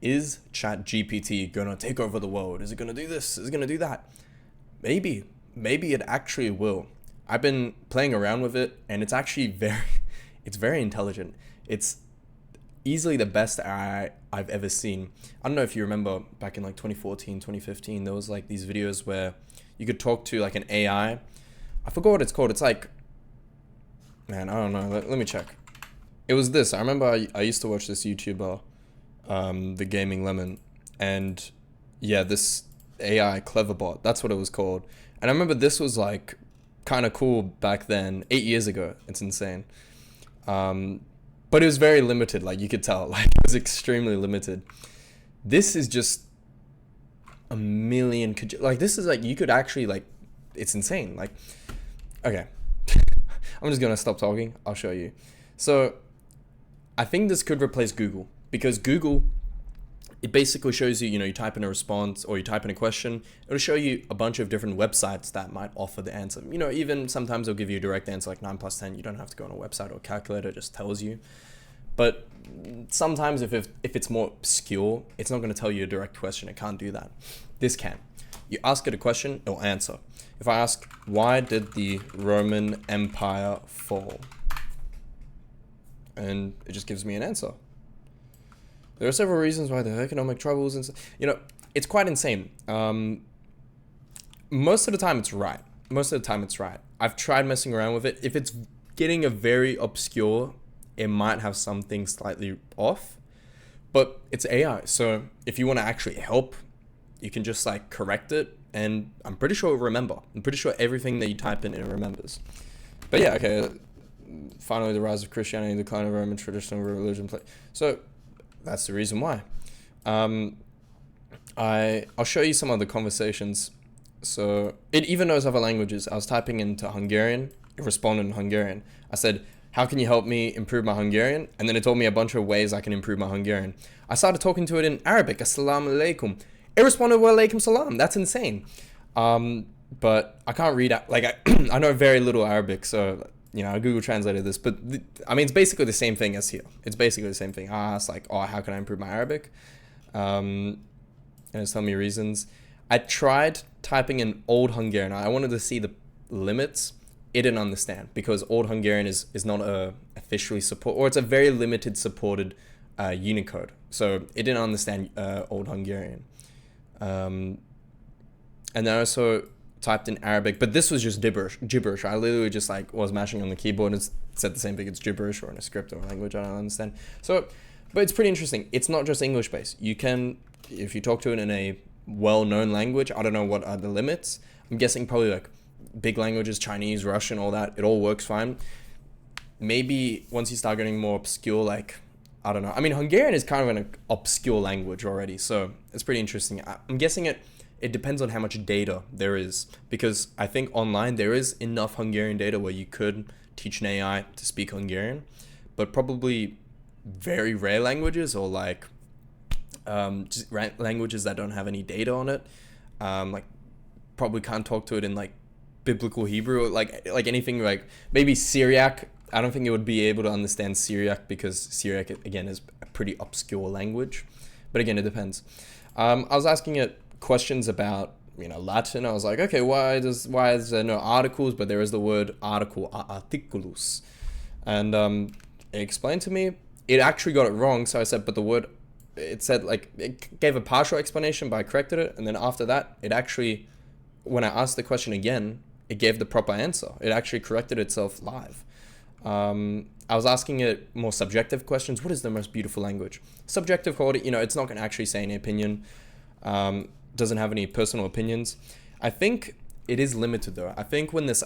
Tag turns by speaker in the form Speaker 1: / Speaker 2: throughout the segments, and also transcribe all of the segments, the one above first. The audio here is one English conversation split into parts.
Speaker 1: is ChatGPT gonna take over the world? Is it gonna do this? Is it gonna do that? Maybe it actually will. I've been playing around with it, and it's actually it's very intelligent. It's easily the best AI I've ever seen. I don't know if you remember back in like 2014, 2015, there was like these videos where you could talk to like an AI. I forgot what it's called. It's like, man, I don't know. Let me check. It was this. I remember I used to watch this YouTuber, the Gaming Lemon, and yeah, this AI Cleverbot. That's what it was called. And I remember this was like kind of cool back then, 8 years ago. It's insane. But it was very limited. Like you could tell, like it was extremely limited. This is just a million. Like this is like you could actually like, it's insane. Like, okay, I'm just gonna stop talking. I'll show you. So I think this could replace Google, because Google, it basically shows you, you type in a response or you type in a question, it'll show you a bunch of different websites that might offer the answer. Even sometimes it'll give you a direct answer like 9 plus 10. You don't have to go on a website or a calculator, it just tells you. But sometimes if it's more obscure, it's not going to tell you a direct question. It can't do that. This can. You ask it a question, it'll answer. If I ask, why did the Roman Empire fall? And it just gives me an answer. There are several reasons why the economic troubles and it's quite insane. Most of the time it's right. I've tried messing around with it. If it's getting a very obscure, it might have something slightly off, but it's AI. So if you want to actually help, you can just like correct it, and I'm pretty sure it'll remember. I'm pretty sure everything that you type in, it remembers. But yeah, okay. Finally, the rise of Christianity, the decline of Roman traditional religion. So that's the reason why. I'll show you some of the conversations. So it even knows other languages. I was typing into Hungarian, it responded in Hungarian. I said, how can you help me improve my Hungarian? And then it told me a bunch of ways I can improve my Hungarian. I started talking to it in Arabic, Assalamu alaikum. It responded, wa alaikum salam. That's insane. But I can't read, like I know very little Arabic, so I Google translated this, but it's basically the same thing as here. It's basically the same thing. I asked like, how can I improve my Arabic? And it's telling me reasons. I tried typing in Old Hungarian. I wanted to see the limits. It didn't understand, because Old Hungarian is not officially support, or it's a very limited supported Unicode. So it didn't understand Old Hungarian. And then I also typed in Arabic, but this was just gibberish. I literally just like was mashing on the keyboard and it said the same thing. It's gibberish, or in a script or a language I don't understand. So, but it's pretty interesting. It's not just English based. You can, if you talk to it in a well-known language, I don't know what are the limits. I'm guessing probably like big languages, Chinese, Russian, all that. It all works fine. Maybe once you start getting more obscure, like, I don't know. Hungarian is kind of an obscure language already, so it's pretty interesting. I'm guessing it depends on how much data there is, because I think online there is enough Hungarian data where you could teach an AI to speak Hungarian, but probably very rare languages, or like just languages that don't have any data on it, like probably can't talk to it in like biblical Hebrew, or like anything like maybe Syriac. I don't think it would be able to understand Syriac, because Syriac again is a pretty obscure language, but again it depends. I was asking it questions about Latin. I was like, okay, why is there no articles, but there is the word article, articulus, and it explained to me. It actually got it wrong, so I said, but the word, it said like, it gave a partial explanation, but I corrected it, and then after that it actually, when I asked the question again, it gave the proper answer. It actually corrected itself live. I was asking it more subjective questions. What is the most beautiful language? Subjective quality, it's not going to actually say any opinion. Doesn't have any personal opinions. I think it is limited though. I think when this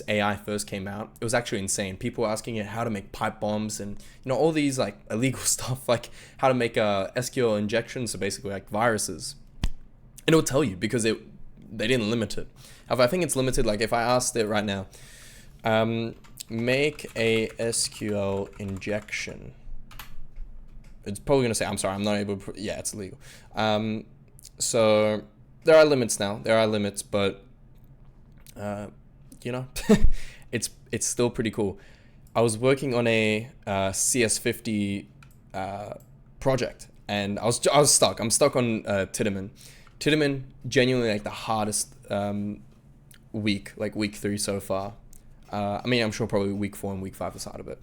Speaker 1: AI first came out, it was actually insane. People were asking it how to make pipe bombs and all these like illegal stuff, like how to make SQL injections, so basically like viruses. And it'll tell you, because they didn't limit it. However, I think it's limited. Like if I asked it right now, make a SQL injection, it's probably going to say, I'm sorry, I'm not able to, yeah, it's illegal. So there are limits now. There are limits, but it's still pretty cool. I was working on a CS50 project, and I was stuck. I'm stuck on Tiedemann. Tiedemann, genuinely like the hardest week, like week 3 so far. I mean, I'm sure probably week 4 and week 5 is harder, but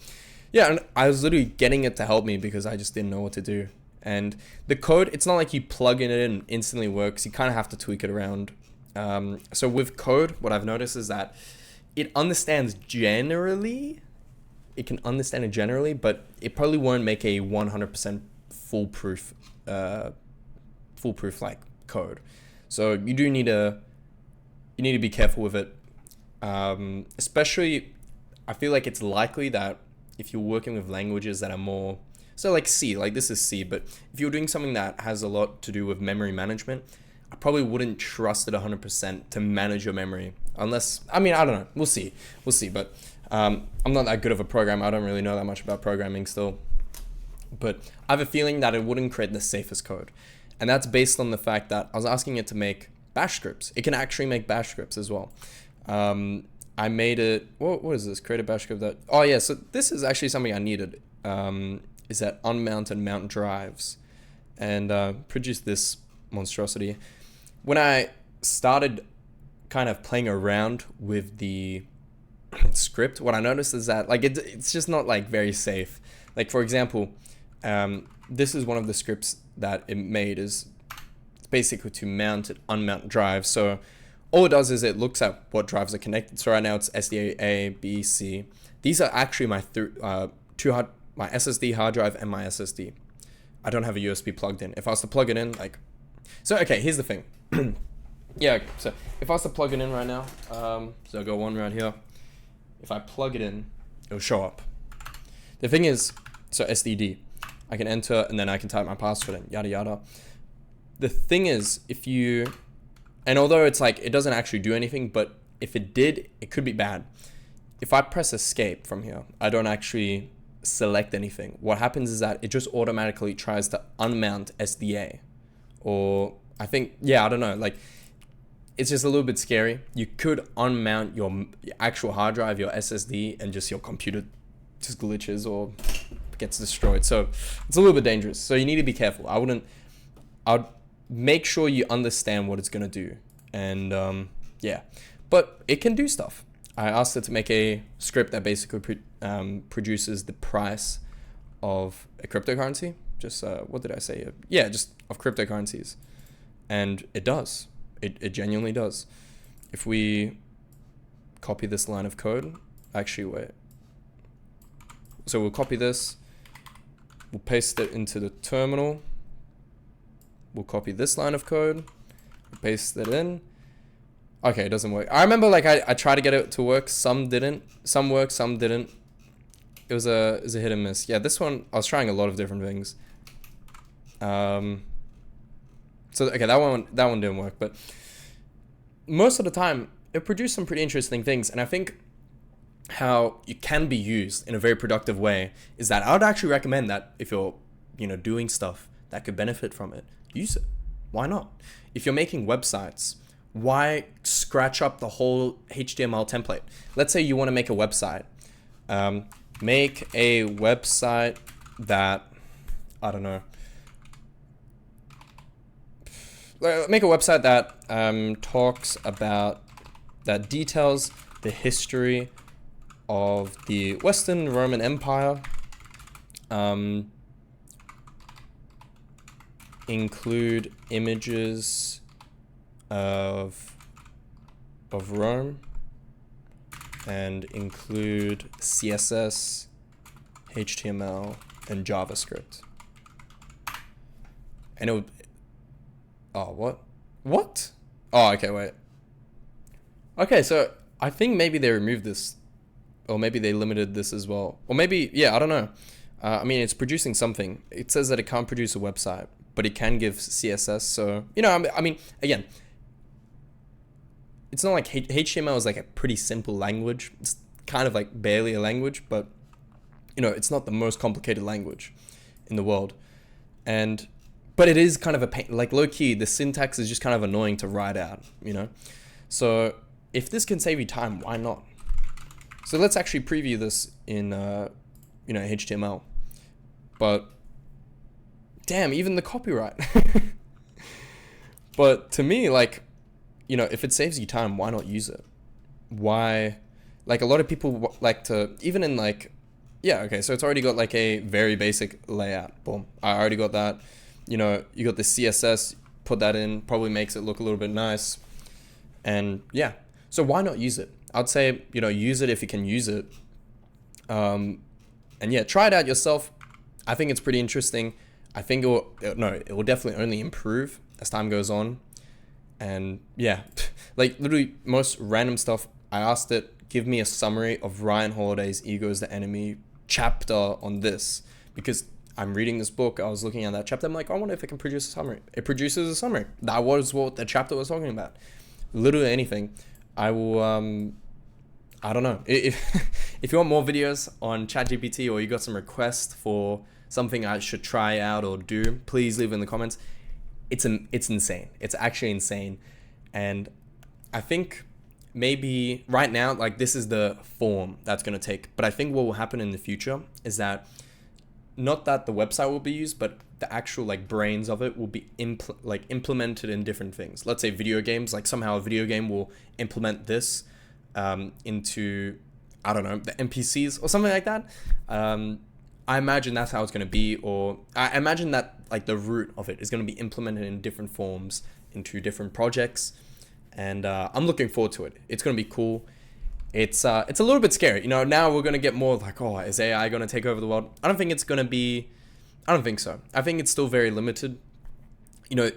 Speaker 1: yeah, and I was literally getting it to help me because I just didn't know what to do. And the code, it's not like you plug in it and instantly works. You kind of have to tweak it around. So with code, what I've noticed is that it understands generally. It can understand it generally, but it probably won't make a 100% foolproof like code. So you do need to be careful with it. Especially, I feel like it's likely that if you're working with languages that are more, so like C, like this is C, but if you're doing something that has a lot to do with memory management, I probably wouldn't trust it 100% to manage your memory. Unless, I mean, I don't know. We'll see. But I'm not that good of a programmer. I don't really know that much about programming still. But I have a feeling that it wouldn't create the safest code. And that's based on the fact that I was asking it to make bash scripts. It can actually make bash scripts as well. I made it, what is this? Create a bash script that, oh yeah, so this is actually something I needed. Is that unmount and mount drives. And produce this monstrosity. When I started kind of playing around with the script, what I noticed is that like it's just not like very safe. Like for example, this is one of the scripts that it made is it's basically to mount and unmount drives. So all it does is it looks at what drives are connected. So right now it's SDA A, B, C. These are actually my my SSD hard drive and my SSD. I don't have a USB plugged in. If I was to plug it in, like, so okay, here's the thing. Yeah, so if I was to plug it in right now, so I got one right here. If I plug it in, it'll show up. The thing is, so SDD, I can enter and then I can type my password in, yada yada. The thing is, and although it's like, it doesn't actually do anything, but if it did, it could be bad. If I press escape from here, I don't actually select anything. What happens is that it just automatically tries to unmount SDA. Or I think, yeah, I don't know, like, it's just a little bit scary. You could unmount your actual hard drive, your SSD, and just your computer just glitches or gets destroyed. So it's a little bit dangerous. So you need to be careful. I'd make sure you understand what it's going to do. And yeah, but it can do stuff. I asked it to make a script that basically produces the price of a cryptocurrency. Just, what did I say? Yeah, just of cryptocurrencies. And it does. It genuinely does. If we copy this line of code, actually wait. So we'll copy this. We'll paste it into the terminal. We'll copy this line of code. Paste it in. Okay, it doesn't work. I remember like I tried to get it to work. Some didn't. Some worked, some didn't. It was a hit and miss. Yeah, this one, I was trying a lot of different things. So okay, that one didn't work, but most of the time it produced some pretty interesting things. And I think how it can be used in a very productive way is that I would actually recommend that if you're, doing stuff that could benefit from it, use it. Why not? If you're making websites, why scratch up the whole HTML template? Let's say you want to make a website. Make a website that, I don't know, make a website that that details the history of the Western Roman Empire, include images of Rome, and include CSS, HTML, and JavaScript. And it would, oh, what? Oh, okay, wait. Okay, so I think maybe they removed this, or maybe they limited this as well. Or maybe, yeah, I don't know. I mean, it's producing something. It says that it can't produce a website, but it can give CSS. So, I mean, again, it's not like HTML is like a pretty simple language. It's kind of like barely a language, but, it's not the most complicated language in the world. But it is kind of a pain, like low key, the syntax is just kind of annoying to write out, So if this can save you time, why not? So let's actually preview this in, HTML. But damn, even the copyright. But to me, like, if it saves you time, why not use it? Why, like, a lot of people like to, even in like, yeah, okay, so it's already got like a very basic layout. Boom, I already got that. You got the CSS, put that in, probably makes it look a little bit nice. And yeah, so why not use it? I'd say, use it if you can use it. And yeah, try it out yourself. I think it's pretty interesting. I think it will definitely only improve as time goes on. And yeah, like literally most random stuff, I asked it, give me a summary of Ryan Holiday's Ego is the Enemy chapter on this, because I'm reading this book. I was looking at that chapter. I'm like, I wonder if it can produce a summary. It produces a summary. That was what the chapter was talking about. Literally anything. I will, I don't know. If you want more videos on ChatGPT, or you got some requests for something I should try out or do, please leave in the comments. It's insane. It's actually insane. And I think maybe right now, like, this is the form that's going to take. But I think what will happen in the future is that not that the website will be used, but the actual like brains of it will be implemented in different things. Let's say video games, like somehow a video game will implement this into, I don't know, the NPCs or something like that. I imagine that's how it's going to be, or I imagine that like the root of it is going to be implemented in different forms into different projects. And I'm looking forward to it. It's going to be cool. It's a little bit scary. Now we're going to get more like, oh, is AI going to take over the world? I don't think so. I think it's still very limited.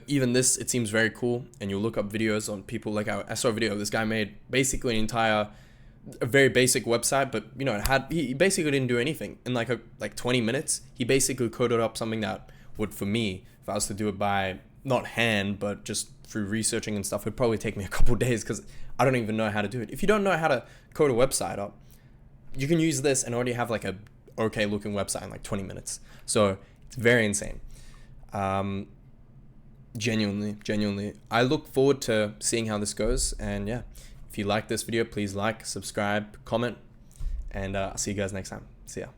Speaker 1: Even this, it seems very cool. And you'll look up videos on people, like I saw a video of this guy made basically a very basic website, but he basically didn't do anything. In like 20 minutes, he basically coded up something that would, for me, if I was to do it by not hand, but just through researching and stuff, it'd probably take me a couple of days, because I don't even know how to do it. If you don't know how to code a website up, you can use this and already have like a okay looking website in like 20 minutes. So it's very insane. Genuinely. I look forward to seeing how this goes. And yeah, if you like this video, please like, subscribe, comment, and I'll see you guys next time. See ya.